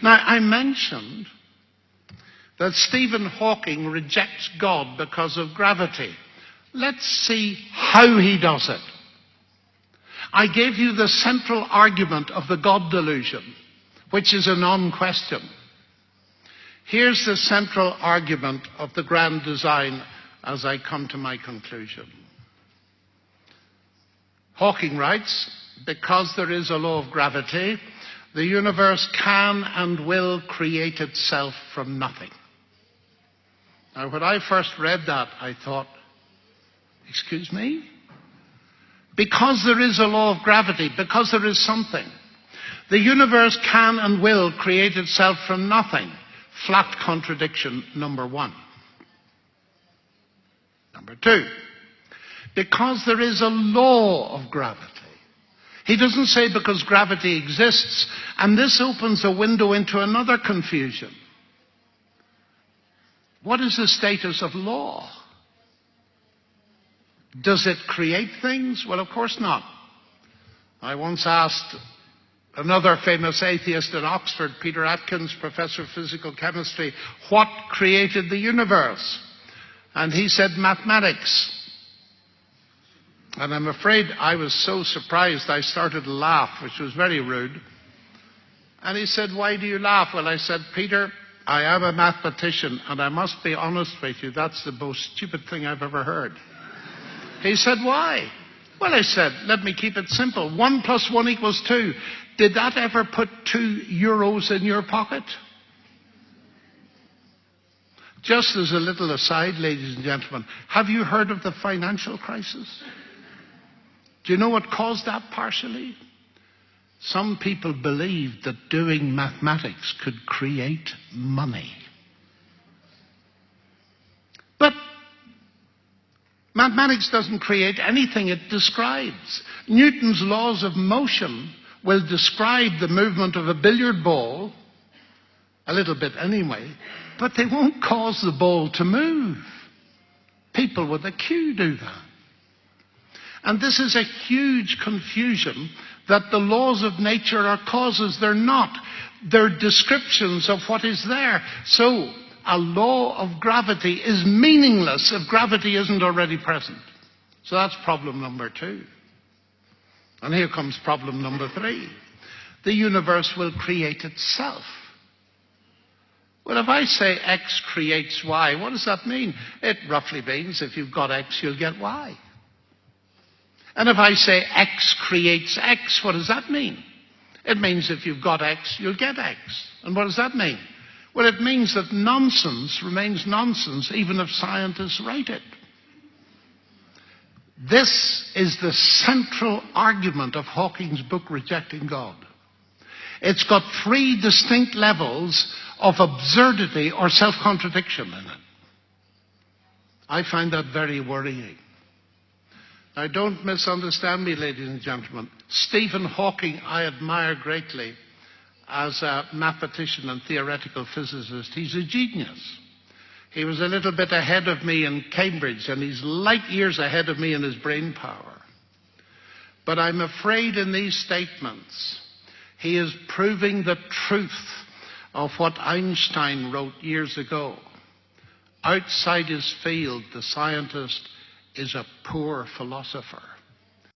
Now, I mentioned that Stephen Hawking rejects God because of gravity. Let's see how he does it. I gave you the central argument of the God delusion, which is a non-question. Here's the central argument of the grand design as I come to my conclusion. Hawking writes, because there is a law of gravity, the universe can and will create itself from nothing. Now, when I first read that, I thought, excuse me? Because there is a law of gravity, because there is something, the universe can and will create itself from nothing. Flat contradiction, number one. Number two, because there is a law of gravity. He doesn't say because gravity exists, and this opens a window into another confusion. What is the status of law? Does it create things? Well, of course not. I once asked another famous atheist in Oxford, Peter Atkins, professor of physical chemistry, what created the universe? And he said mathematics. And I'm afraid I was so surprised I started to laugh, which was very rude. And he said, why do you laugh? Well, I said, Peter, I am a mathematician, and I must be honest with you, that's the most stupid thing I've ever heard. He said, why? Well, I said, let me keep it simple. 1 + 1 = 2. Did that ever put €2 in your pocket? Just as a little aside, ladies and gentlemen, have you heard of the financial crisis? Do you know what caused that partially? Some people believed that doing mathematics could create money. But mathematics doesn't create anything, it describes. Newton's laws of motion will describe the movement of a billiard ball, a little bit anyway, but they won't cause the ball to move. People with a cue do that. And this is a huge confusion that the laws of nature are causes. They're not. They're descriptions of what is there. So, a law of gravity is meaningless if gravity isn't already present. So that's problem number 2. And here comes problem number 3. The universe will create itself. Well, if I say X creates Y, what does that mean? It roughly means if you've got X, you'll get Y. And if I say X creates X, what does that mean? It means if you've got X, you'll get X. And what does that mean? Well, it means that nonsense remains nonsense even if scientists write it. This is the central argument of Hawking's book, Rejecting God. It's got 3 distinct levels of absurdity or self-contradiction in it. I find that very worrying. Now, don't misunderstand me, ladies and gentlemen. Stephen Hawking I admire greatly as a mathematician and theoretical physicist. He's a genius. He was a little bit ahead of me in Cambridge, and he's light years ahead of me in his brain power. But I'm afraid in these statements, he is proving the truth of what Einstein wrote years ago. Outside his field, the scientist is a poor philosopher.